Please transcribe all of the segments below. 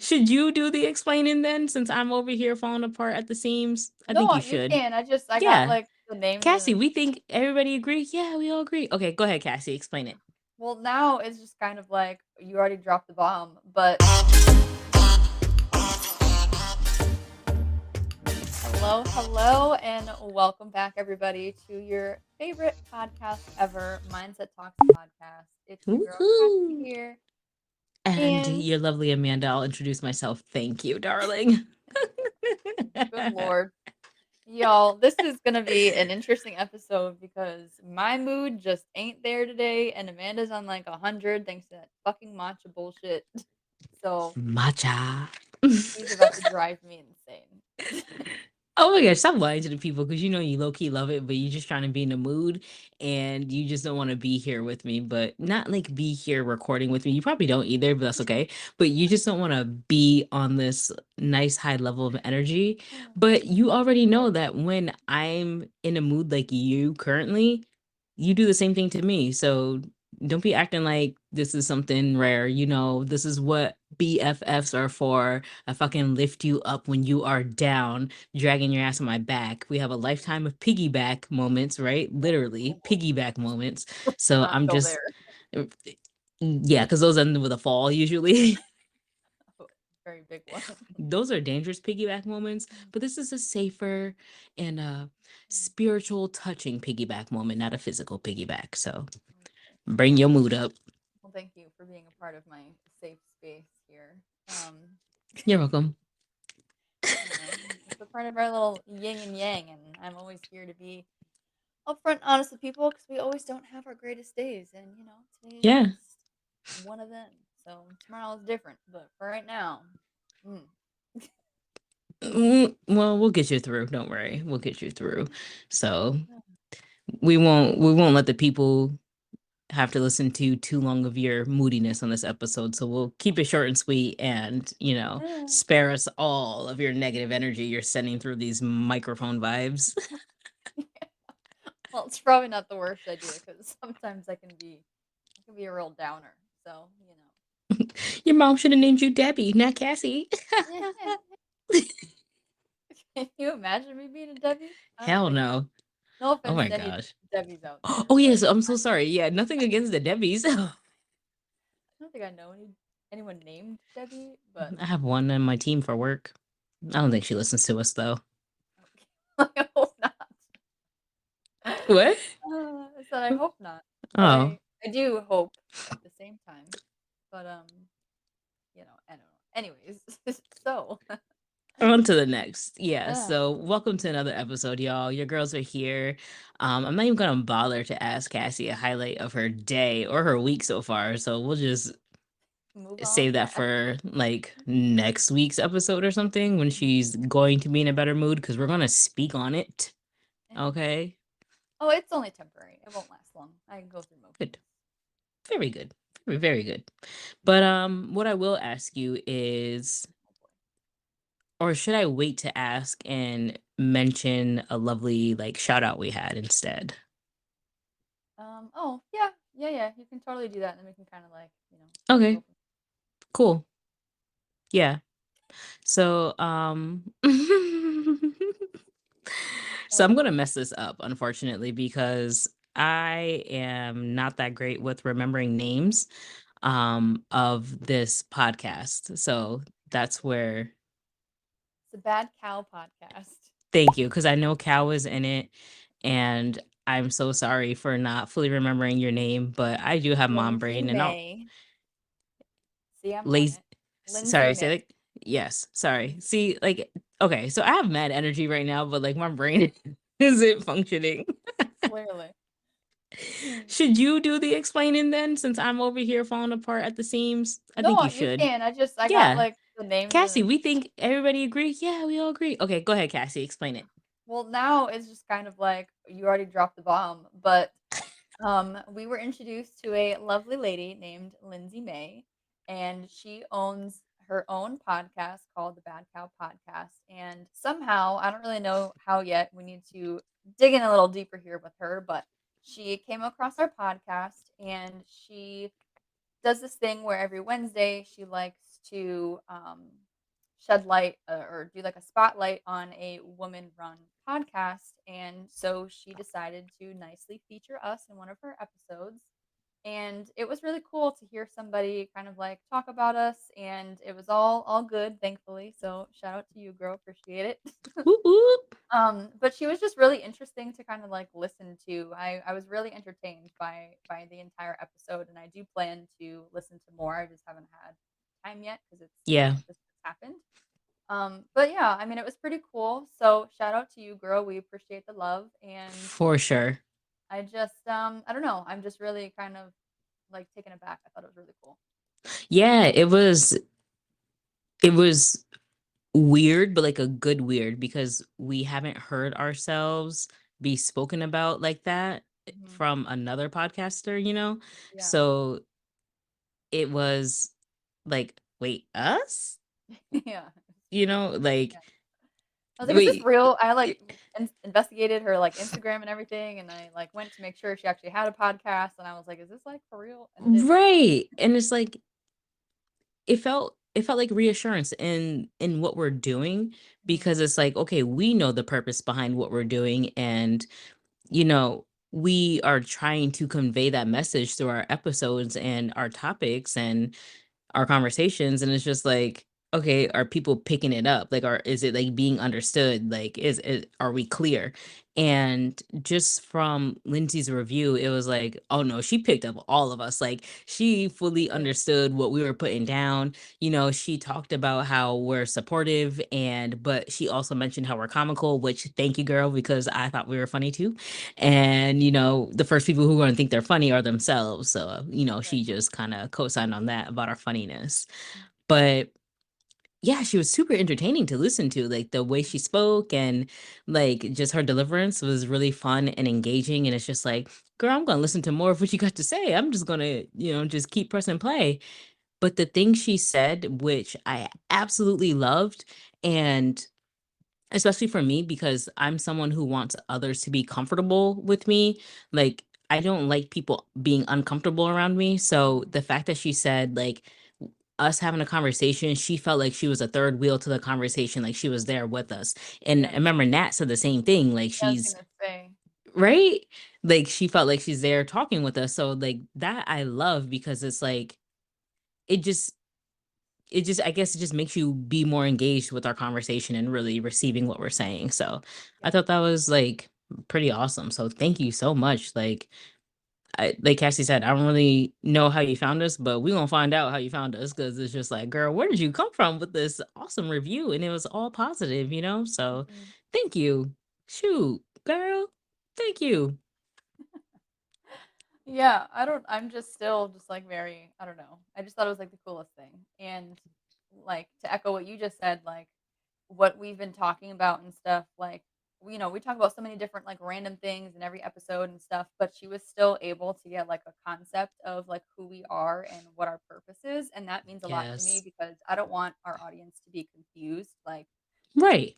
Should you do the explaining then, since I'm over here falling apart at the seams? I think No, you you should. can. I got Yeah. like the names Cassie, and we think everybody agree? Yeah, we all agree. Okay, go ahead, Cassie. Explain it. well, now it's just kind of like you already dropped the bomb, but hello, hello, and welcome back, everybody, to your favorite podcast ever, Mindset Talks Podcast. It's your girl Cassie Woohoo! here, And and you're lovely, Amanda. I'll introduce myself. Thank you, darling. good lord, y'all, this is gonna be an interesting episode because my mood just ain't there today, and Amanda's on like 100 thanks to that fucking matcha bullshit. So Matcha. she's about to drive me insane. Oh my gosh, stop lying to the people because you know you low key love it, but you're just trying to be in the mood and you just don't want to be here with me, but not like be here recording with me. You probably don't either, but that's okay. But you just don't want to be on this nice high level of energy. But you already know that when I'm in a mood like you currently, you do the same thing to me. So don't be acting like this is something rare. You know, this is what BFFs are for. I fucking lift you up when you are down, dragging your ass on my back. We have a lifetime of piggyback moments, right? Literally, piggyback moments. Let's So not I'm go just, there. yeah, because those end with a fall usually. Very big one. Those are dangerous piggyback moments, but this is a safer and spiritual touching piggyback moment, not a physical piggyback. So bring your mood up. Well, thank you for being a part of my safe space here. Um, You're welcome. it's a part of our little yin and yang, and I'm always here to be upfront, and honest with people because we always don't have our greatest days, and today is Yeah. just one of them. So tomorrow is different, but for right now, mm. Well, we'll get you through. Don't worry. We'll get you through. So we won't let the people have to listen to too long of your moodiness on this episode. So we'll keep it short and sweet and, spare us all of your negative energy you're sending through these microphone vibes. Well, it's probably not the worst idea because sometimes I can be a real downer. So Your mom should have named you Debbie, not Cassie. Can you imagine me being a Debbie? I don't Hell think so. no. No Oh offense my to any gosh. Debbies out there, Oh but yes, I'm so sorry. Yeah, nothing against the Debbies. I don't think I know anyone named Debbie, but I have one on my team for work. I don't think she listens to us though. I hope not. What? I said I hope not, but Oh, I do hope at the same time. But I don't know. Anyways, so on to the next. Yeah, uh, so welcome to another episode, y'all. Your girls are here. I'm not even gonna bother to ask Cassie a highlight of her day or her week so far. So we'll just move on save that past. for like next week's episode or something when she's going to be in a better mood because we're gonna speak on it. Yeah. Okay. Oh, it's only temporary. It won't last long. I can go through Good. motions. Very good. Very, very good. But what I will ask you is, Oh boy. or should I wait to ask and mention a lovely like shout out we had instead? Oh yeah, yeah, yeah. You can totally do that, and then we can kind of like go Okay, from. cool. Yeah. So so I'm gonna mess this up, unfortunately, because I am not that great with remembering names of this podcast. So that's where It's a bad cow podcast. thank you, because I know Cal was in it, and I'm so sorry for not fully remembering your name, but I do have mom Lindsay brain, and I'll May. See, I'm on lazy. it. Lindsay Sorry, say May. like yes. Sorry. See, like okay, so I have mad energy right now, but like my brain isn't functioning. Clearly. Should you do the explaining then, since I'm over here falling apart at the seams? I think No, you you should. can. I got Yeah, like the names Cassie, and we think everybody agree. Yeah, we all agree. Okay, go ahead, Cassie, explain it. well, now it's just kind of like you already dropped the bomb, but we were introduced to a lovely lady named Lindsay May, and she owns her own podcast called the Bad Cow Podcast. And somehow, I don't really know how yet, we need to dig in a little deeper here with her, but she came across our podcast and she does this thing where every Wednesday she likes to shed light or do like a spotlight on a woman run podcast. And so she decided to nicely feature us in one of her episodes. And it was really cool to hear somebody kind of like talk about us, and it was all good, thankfully. So shout out to you, girl, appreciate it. Whoop, whoop. But she was just really interesting to kind of like listen to. I was really entertained by the entire episode, and I do plan to listen to more. I just haven't had time yet because it's Yeah, this just happened. But yeah, I mean, it was pretty cool. So shout out to you, girl. We appreciate the love, and for sure. I just I don't know. I'm just really kind of like taken aback. I thought it was really cool. Yeah, it was weird, but like a good weird because we haven't heard ourselves be spoken about like that Hmm. from another podcaster, you know? Yeah, So it was like, wait, us? yeah, it's You true. know, like, Yeah. I was like, "Is this wait, real?" I, like, i- investigated her, like, Instagram and everything, and I, like, went to make sure she actually had a podcast, and I was like, "Is this, like, for real?" And it is. right. And it's like, it felt like reassurance in what we're doing because Mhm. it's like, okay, we know the purpose behind what we're doing, and you know, we are trying to convey that message through our episodes and our topics and our conversations, and it's just like, okay, are people picking it up? Like, is it like being understood? Like, is are we clear? And just from Lindsay's review, it was like, oh no, she picked up all of us. Like, she fully Good. understood what we were putting down. You know, she talked about how we're supportive, and but she also mentioned how we're comical, which thank you, girl, because I thought we were funny too. And you know, the first people who are going to think they're funny are themselves. So you know, Right. she just kind of co-signed on that about our funniness. But yeah, she was super entertaining to listen to. Like the way she spoke and like just her deliverance was really fun and engaging. And it's just like, girl, I'm gonna listen to more of what you got to say. I'm just gonna, just keep pressing play. But the thing she said, which I absolutely loved, and especially for me, because I'm someone who wants others to be comfortable with me. Like, I don't like people being uncomfortable around me. So Mhm. the fact that she said, like, us having a conversation, she felt like she was a third wheel to the conversation, like she was there with us. And I Yes. remember Nat said the same thing, like Yeah, I was she's gonna say. right. Like she felt like she's there talking with us. So like that I love because it's like it just I guess it just makes you be more engaged with our conversation and really receiving what we're saying. So I Yeah. thought that was like pretty awesome. So thank you so much. Like Cassie said, I don't really know how you found us, but we're gonna find out how you found us because it's just like, girl, where did you come from with this awesome review? And it was all positive, you know? So Mhm. thank you. Shoot, girl. Thank you. Yeah, I'm just still just, like, very I don't know. I just thought it was, like, the coolest thing, and, like, to echo what you just said, like, what we've been talking about and stuff, like, we talk about so many different, like, random things in every episode and stuff, but she was still able to get, like, a concept of, like, who we are and what our purpose is, and that means a lot to me Yes. because I don't want our audience to be confused, like, Right.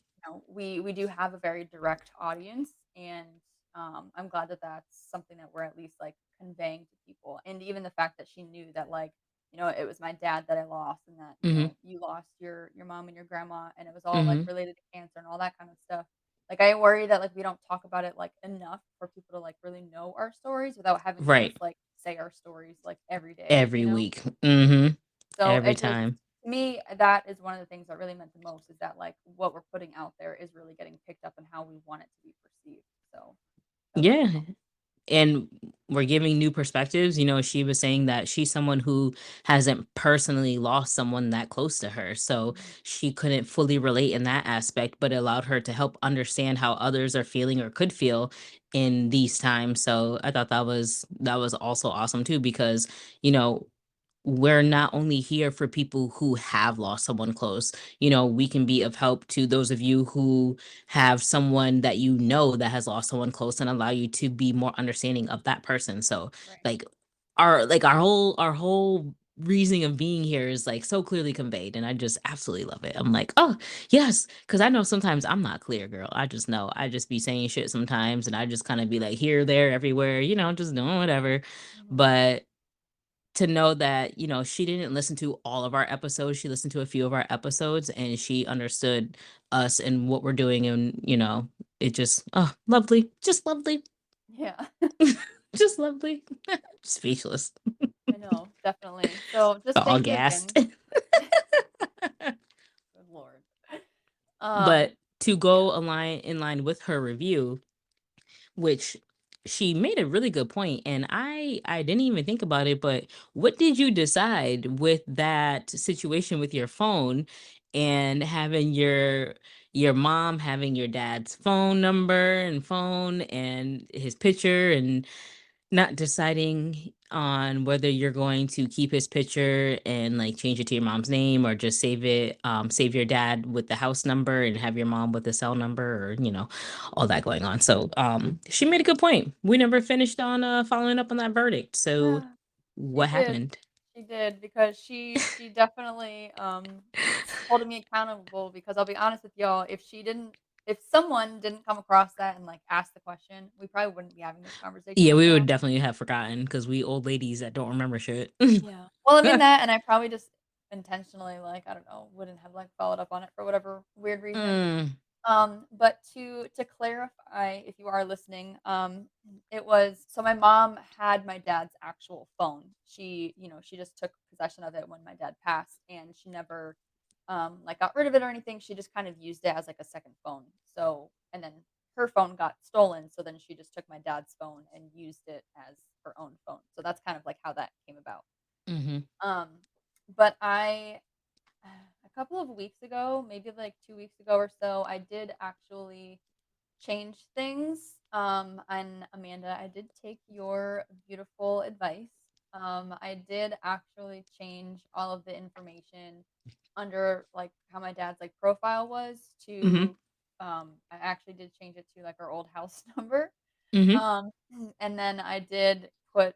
we do have a very direct audience, and I'm glad that that's something that we're at least like conveying to people. And even the fact that she knew that like it was my dad that I lost, and that Mm-hmm. you lost your mom and your grandma, and it was all like Mm-hmm. related to cancer and all that kind of stuff. Like I worry that like we don't talk about it like enough for people to like really know our stories without having to just Right. like say our stories like every day, Every week. Mm-hmm. so Every it just time. to me, that is one of the things that really meant the most is that like what we're putting out there is really getting picked up and how we want it to be perceived. So that was really Yeah. fun. And we're giving new perspectives. You know, she was saying that she's someone who hasn't personally lost someone that close to her. So Mhm. she couldn't fully relate in that aspect, but it allowed her to help understand how others are feeling or could feel in these times. So I thought that was also awesome too, because, you know, we're not only here for people who have lost someone close. You know, we can be of help to those of you who have someone that you know that has lost someone close and allow you to be more understanding of that person. So Right. like our whole reasoning of being here is like so clearly conveyed, and I just absolutely love it. I'm like, oh yes, because I know sometimes I'm not clear, girl. I just know I just be saying shit sometimes, and I just kind of be like here, there, everywhere, just doing whatever. Mhm. But to know that, she didn't listen to all of our episodes. She listened to a few of our episodes and she understood us and what we're doing. And, it just, oh, lovely. Just lovely. Yeah. Just lovely. Speechless. I know, definitely. So, just All thank you gassed. again. Good lord. But to Yeah. go in line with her review, which she made a really good point, and I didn't even think about it, but what did you decide with that situation with your phone and having your mom having your dad's phone number and phone and his picture, and not deciding on whether you're going to keep his picture and like change it to your mom's name, or just save your dad with the house number and have your mom with the cell number, or all that going on. So she made a good point. We never finished on following up on that verdict. So She what did. happened? She did because she definitely, is holding me accountable because I'll be honest with y'all, if someone didn't come across that and, like, ask the question, we probably wouldn't be having this conversation Yeah, right we now. would definitely have forgotten because we old ladies that don't remember shit. Yeah. Well, I mean that, and I probably just intentionally, like, I don't know, wouldn't have, like, followed up on it for whatever weird reason. Mm, But to clarify, if you are listening, it was so my mom had my dad's actual phone. She just took possession of it when my dad passed, and she never, like, got rid of it or anything. She just kind of used it as like a second phone. So, and then her phone got stolen, so then she just took my dad's phone and used it as her own phone. So that's kind of like how that came about. mm-hmm, Um, but a couple of weeks ago, maybe like 2 weeks ago or so, I did actually change things. And Amanda, I did take your beautiful advice. I did actually change all of the information under like how my dad's like profile was mm-hmm, to I actually did change it to like our old house number. mm-hmm, Um, and then I did put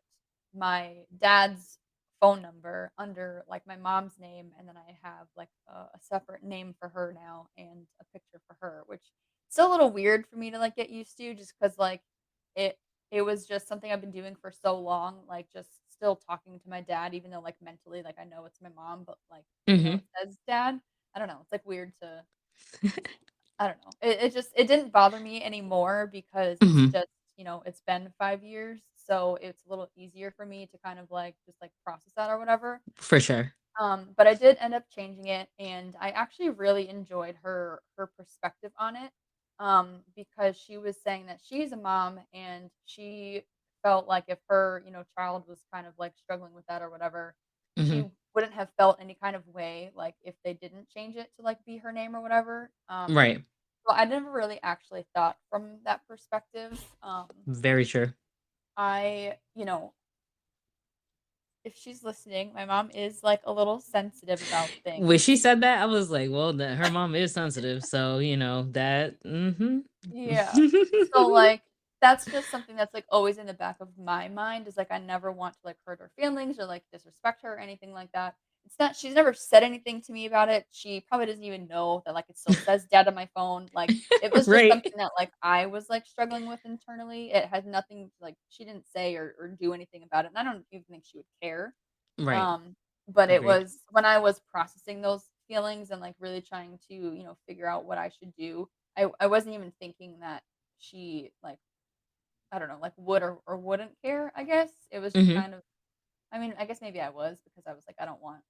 my dad's phone number under, like, my mom's name, and then I have, like, a separate name for her now and a picture for her, which still a little weird for me to, like, get used to just because like, it it was just something I've been doing for so long, like, just still talking to my dad even though, like, mentally, like, I know it's my mom, but, like, mm-hmm, it says dad. I don't know, it's, like, weird to I don't know. It didn't bother me anymore because it's mm-hmm, just, it's been 5 years, so it's a little easier for me to kind of, like, just, like, process that or whatever. for sure. But I did end up changing it, and I actually really enjoyed her perspective on it, because she was saying that she's a mom, and she felt like if her, child was kind of, like, struggling with that or whatever, Mm-hmm, she wouldn't have felt any kind of way, like, if they didn't change it to, like, be her name or whatever. right. So I never really actually thought from that perspective. Very true. I if she's listening, my mom is, like, a little sensitive about When she things. said that, I was like, "Well, her mom is sensitive, so that." Mhm. Yeah. So, like, that's just something that's, like, always in the back of my mind is, like, I never want to, like, hurt her feelings or, like, disrespect her or anything like that. It's not she's never said anything to me about it. She probably doesn't even know that, like, it still says dad on my phone. Like, it was just Right, something that, like, I was, like, struggling with internally. It had nothing like, she didn't say or do anything about it, and I don't even think she would care. right. Um, but it Agreed. was when I was processing those feelings and, like, really trying to, figure out what I should do, I wasn't even thinking that she, like, I don't know, like, would or wouldn't care, I guess. It was just Mhm. kind of I mean, I guess maybe I was because I was like, I don't want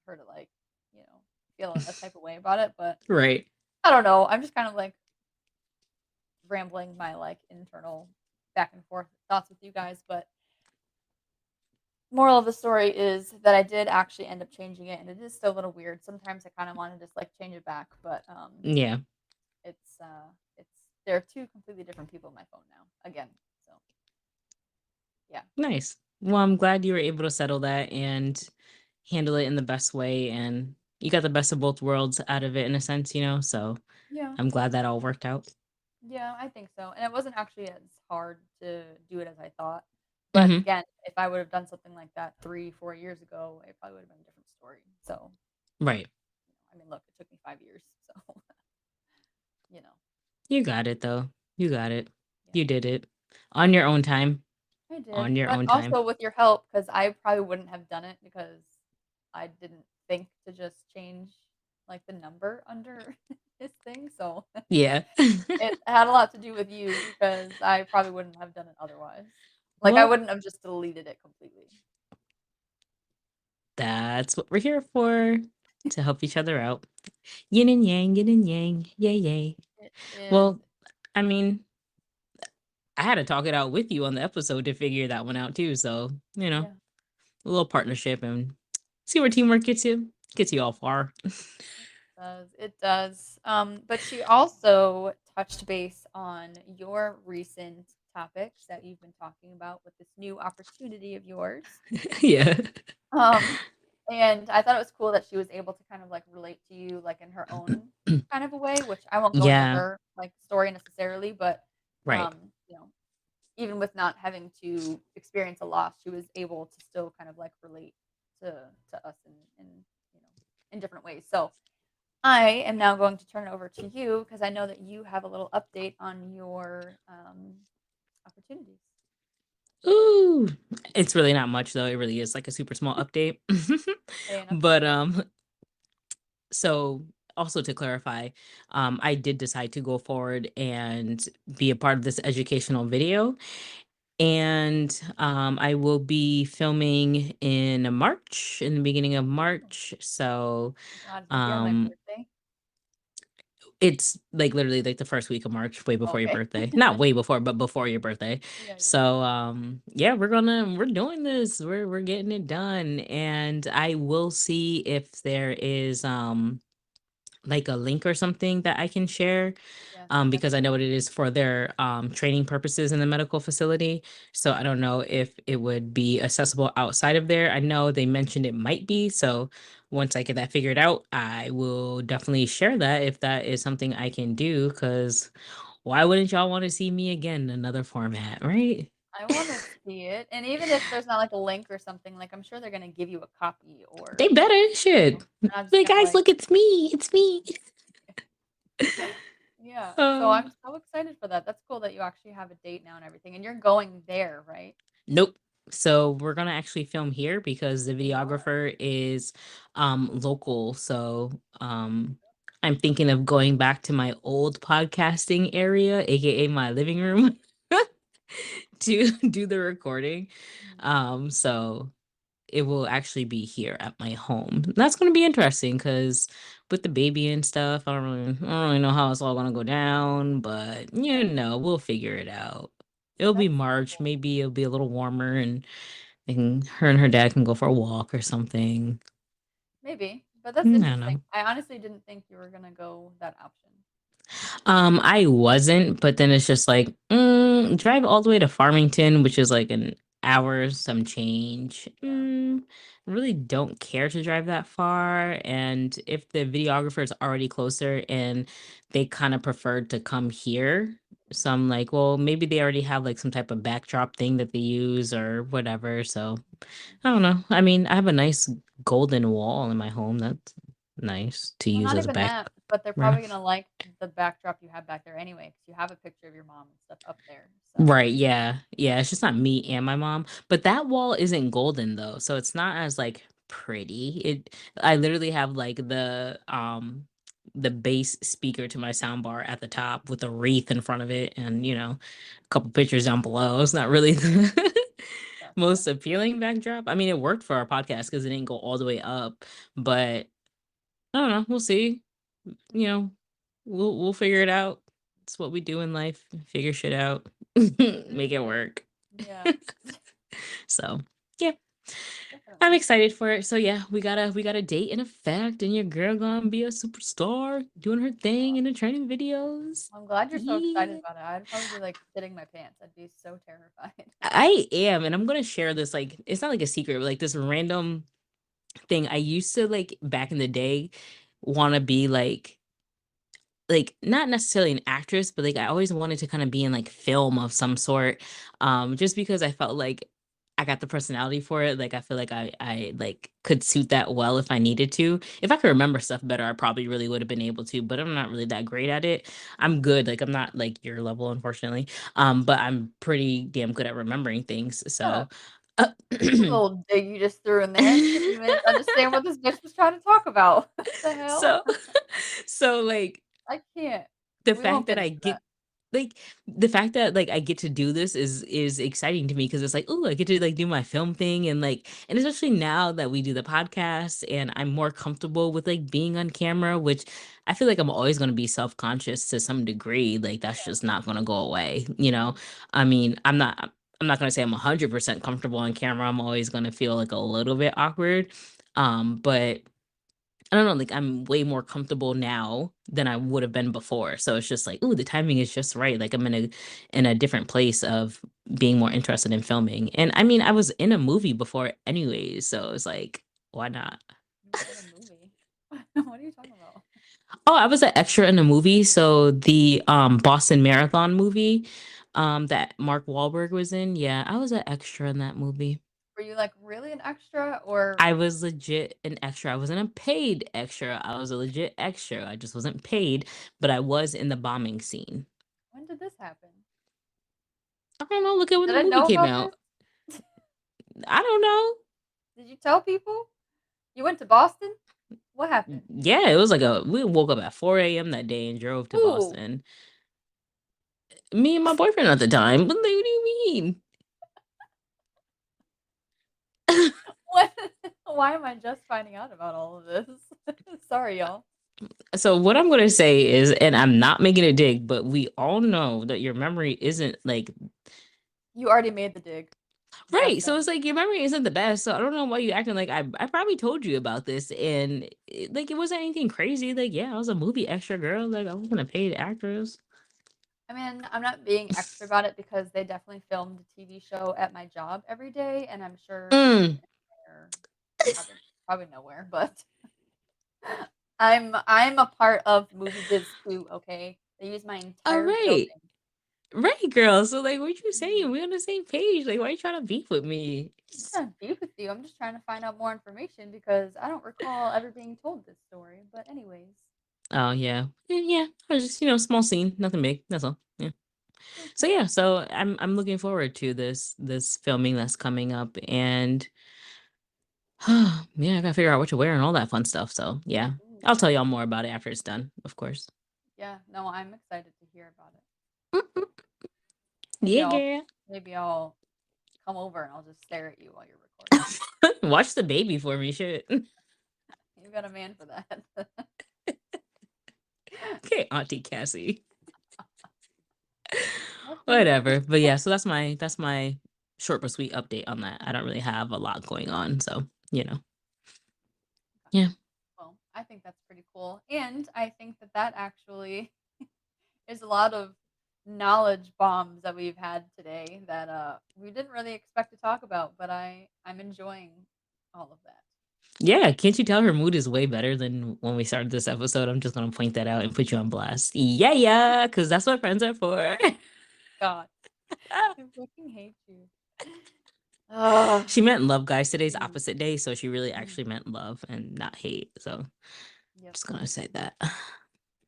her to, like, you know, feel a type of way about it, but Right. I don't know. I'm just kind of, like, rambling my, like, internal back and forth thoughts with you guys, but moral of the story is that I did actually end up changing it, and it is still a little weird. Sometimes I kinda wanna just, like, change it back, but, Yeah. it's, it's they're 2 completely different people on my phone now, again, so, yeah. Nice. Well, I'm glad you were able to settle that and handle it in the best way, and you got the best of both worlds out of it in a sense, so Yeah, I'm glad that all worked out. yeah, I think so, and it wasn't actually as hard to do it as I thought, but Mhm. again, if I would've done something like that 3, 4 years ago, it probably would've been a different story, so, Right. I mean, look, it took me 5 years, so, you know, You got it, though. You got it. yeah. You did it on your own time. I did, on your but own time. also with your help, because I probably wouldn't have done it because I didn't think to just change, like, the number under his thing, so Yeah. it had a lot to do with you because I probably wouldn't have done it otherwise. Like, I Well, wouldn't have just deleted it completely. that's what we're here for, to help each other out. Yin and yang, yin and yang. Yay, yay. It is Well, I mean, I had to talk it out with you on the episode to figure that one out too. So, yeah, a little partnership and see where teamwork gets you. Gets you all far. it does, but she also touched base on your recent topics that you've been talking about with this new opportunity of yours. Yeah. Um, and I thought it was cool that she was able to kind of, like, relate to you, like, in her own kind of a way, which I won't go into Yeah. her, like, story necessarily, but, Right. you know, even with not having to experience a loss, she was able to still kind of, like, relate to us you know, in different ways. So, I am now going to turn it over to you because I know that you have a little update on your, opportunities. Ooh. It's really not much though. It really is like a super small update. Hey, nothing But crazy. so also to clarify, I did decide to go forward and be a part of this educational video. And I will be filming in March, in the beginning of Oh March. So my god, it's the year of my um birthday? it's like literally like the first week of March, way Oh, before your okay. birthday. Not way before, but before your birthday. Yeah, yeah. So yeah, we're doing this. We're getting it done. And I will see if there is like a link or something that I can share, Yes, because I definitely. know what it is for their training purposes in the medical facility. So I don't know if it would be accessible outside of there. I know they mentioned it might be. So once I get that figured out, I will definitely share that if that is something I can do. Because why wouldn't y'all want to see me again in another format, right? I wanna see it, and even if there's not, like, a link or something, like, I'm sure they're gonna give you a copy They or, better should. they're not just Like, gonna, guys, like look, it's me. It's me. yeah, so Um, I'm so excited for that. That's cool that you actually have a date now and everything, and you're going there, right? Nope. So we're gonna actually film here because the You are? videographer is local. So I'm thinking of going back to my old podcasting area, aka my living room, to do the recording. Mhm. So it will actually be here at my home. That's gonna be interesting because with the baby and stuff, I don't really know how it's all gonna go down, but Yeah, we'll figure it out. It'll be that's March, cool. maybe it'll be a little warmer and her and her dad can go for a walk or something. Maybe, but that's I don't interesting. know. I honestly didn't think you were gonna go that option. I wasn't, but then it's just like, drive all the way to Farmington, which is like an hour, some change. Yeah. Really don't care to drive that far. And if the videographer is already closer and they kind of preferred to come here, so I'm like, well, maybe they already have like some type of backdrop thing that they use or whatever. So I don't know. I mean, I have a nice golden wall in my home. That's nice to Well, use not as a even background. that, but they're probably gonna like the backdrop you have back there anyway, because you have a picture of your mom and stuff up there, so Right, yeah. Yeah, it's just not me and my mom. But that wall isn't golden though, so it's not as like pretty. I literally have like the bass speaker to my sound bar at the top with a wreath in front of it and a couple pictures down below. It's not really the most gotcha. appealing backdrop. I mean, it worked for our podcast because it didn't go all the way up, but I don't know. We'll see. You know, we'll figure it out. It's what we do in life. Figure shit out. Make it Seriously. work. Yes, So yeah, I'm definitely. excited for it. So yeah, we got a date in effect, and your girl gonna be a superstar doing her thing Aw, in the training videos. I'm glad you're so excited Yeah. about it. I'd probably be, like, shitting my pants. I'd be so terrified. I am, and I'm gonna share this, like, it's not like a secret, but like this random thing. I used to, like, back in the day, want to be like not necessarily an actress, but like I always wanted to kind of be in like film of some sort. Just because I felt like I got the personality for it. Like I feel like I like could suit that well if I needed to. If I could remember stuff better, I probably really would have been able to, but I'm not really that great at it. I'm good. Like I'm not like your level, unfortunately. But I'm pretty damn good at remembering things. Huh. So A little dig you just threw in there. Couldn't even understand what this bitch was trying to talk about. What the hell? so so like I can't. the We won't fact that get I into that. get like the fact that like I get to do this is exciting to me because it's like, oh, I get to like do my film thing and like and especially now that we do the podcast and I'm more comfortable with like being on camera, which I feel like I'm always going to be self-conscious to some degree. Like that's Yeah. just not going to go away, you know? I mean, I'm not going to say I'm 100% comfortable on camera. I'm always going to feel like a little bit awkward. But I don't know, like, I'm way more comfortable now than I would have been before, so it's just like, "Ooh, the timing is just right," like, I'm in a different place of being more interested in filming, and, I mean, I was in a movie before anyways, so it's like, why not? You were in a movie. What are you talking about? Oh, I was an extra in a movie, so the, Boston Marathon movie, that Mark Wahlberg was in, yeah, I was an extra in that movie. Were you, like, really an extra or I was legit an extra. I wasn't a paid extra. I was a legit extra. I just wasn't paid, but I was in the bombing scene. when did this happen? I don't know. Look at when Did the I movie know came about this? out. I don't know. Did you tell people? You went to Boston? What happened? Yeah, it was like we woke up at 4 a.m. that day and drove to Ooh. Boston. Me and my boyfriend at the time. What do you mean? What? Why am I just finding out about all of this? Sorry, y'all. So what I'm gonna say is, and I'm not making a dig, but we all know that your memory isn't like You already made the dig. right. Just So it's saying. like your memory isn't the best. So I don't know why you acting like I probably told you about this and like it wasn't anything crazy. Like, yeah, I was a movie extra girl. Like I wasn't a paid actress. I mean, I'm not being extra about it because they definitely filmed a TV show at my job every day, and I'm sure it's Mm, there. Probably nowhere, but I'm a part of movie biz too, okay? They use my all entire right. building. Right, girl. So like what you saying? Mhm. We on the same page. Like, why you trying to beef with me? I'm trying to be with you. I'm just trying to find out more information because I don't recall ever being told this story. But anyways, Oh yeah. Yeah. I was just, small scene, nothing big. That's all. Yeah. So okay. yeah, so I'm looking forward to this filming that's coming up and yeah, I gotta figure out what to wear and all that fun stuff. So yeah. Ooh, I'll tell y'all more about it after it's done, of course. yeah, no, I'm excited to hear about it. Maybe Yeah, I'll girl. maybe I'll come over and I'll just stare at you while you're recording. Watch the baby for me, shit. You got a man for that. Okay, Auntie Cassie. Okay. Whatever. But yeah, so that's my short but sweet update on that. I don't really have a lot going on, so Okay. yeah. Well, I think that's pretty cool, and I think that that actually is a lot of knowledge bombs that we've had today that we didn't really expect to talk about, but I'm enjoying all of that. Yeah, can't you tell her mood is way better than when we started this episode? I'm just gonna point that out and put you on blast. Yeah, yeah, because that's what friends are for. God, I fucking hate you. Ugh. She meant love, guys. Today's Mm, opposite day, so she really mm, actually meant love and not hate. So I'm yep, just gonna say that.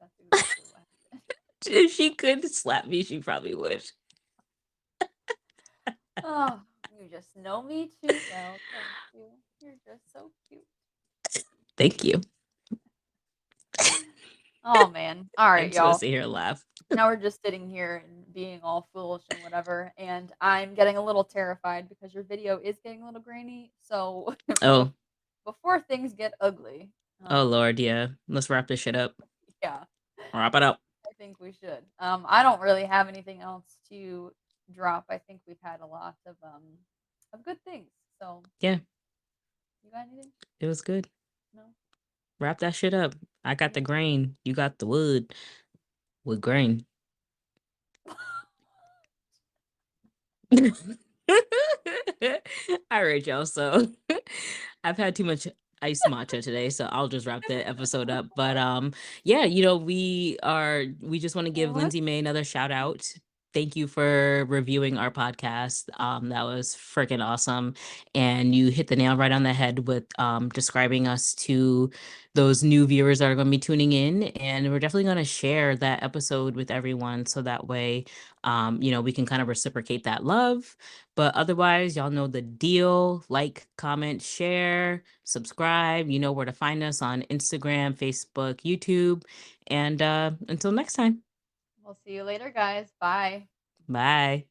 that's exactly what happened. If she could slap me, she probably would. Oh, you just know me too well. Thank you. You're just so cute. Thank you. Oh man. All I'm right, just gonna y'all. sit here and laugh. Now we're just sitting here and being all foolish and whatever, and I'm getting a little terrified because your video is getting a little grainy. So Oh, before things get ugly, oh um, Lord, yeah. Let's wrap this shit up. yeah, Wrap it up. I think we should. I don't really have anything else to drop. I think we've had a lot of good things. So Yeah, you got anything? it was good. No. Wrap that shit up. I got the Okay. grain. You got the wood with grain. All right, y'all. So I've had too much iced matcha today, so I'll just wrap the episode up. But yeah, we just want to give What? Lindsay May another shout out. Thank you for reviewing our podcast. That was freaking awesome. And you hit the nail right on the head with describing us to those new viewers that are going to be tuning in. And we're definitely going to share that episode with everyone so that way, we can kind of reciprocate that love. But otherwise, y'all know the deal. Like, comment, share, subscribe. You know where to find us on Instagram, Facebook, YouTube. And until next time, We'll see you later, guys. Bye. bye.